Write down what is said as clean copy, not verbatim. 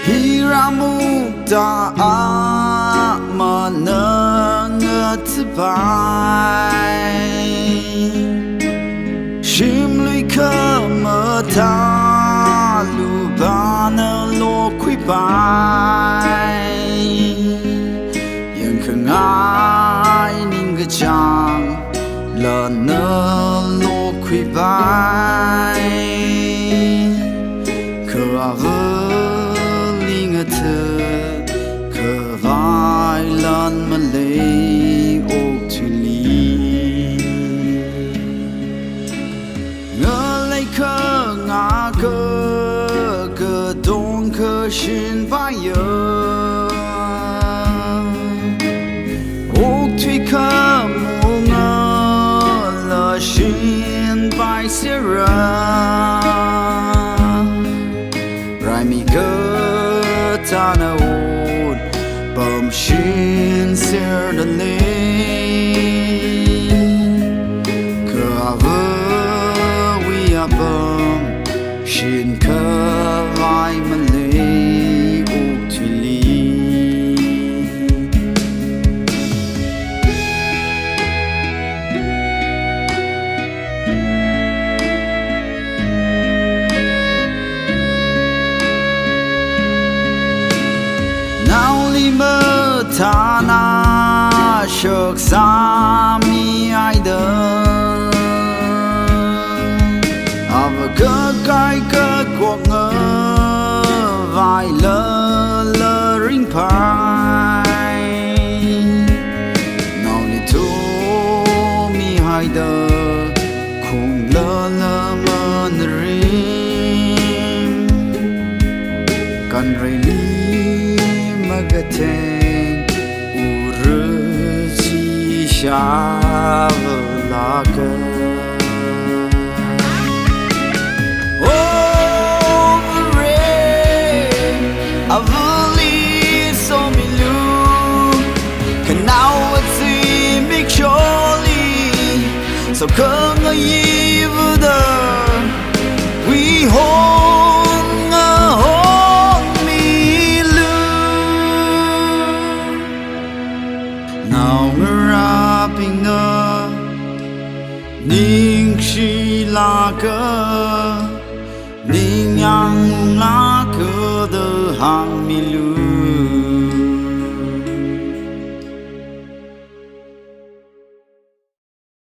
Hirā muktā aman ngathàpai shimlui khamatha lupana lokhuipai yangkhangai ningkachang Lanna lokhuipai Avàli khavai lan malei okathuili Ngalei khangakka katongkha shinpaiya okthui khamunga la shinpaiserra Raimi tana wood bum shinpaiserra khavai bum khavai malei okathuili Thana shok sami aida avaga kai ka kwak nga vai la ring pai now ni to mi haida khum la man ring kan Raimi magateng Avàli Avàli so milu kanau atsi mik surely so khamunga vuda we hon nga hon milu now pinga ning shilaka ning yang la ke de hang milu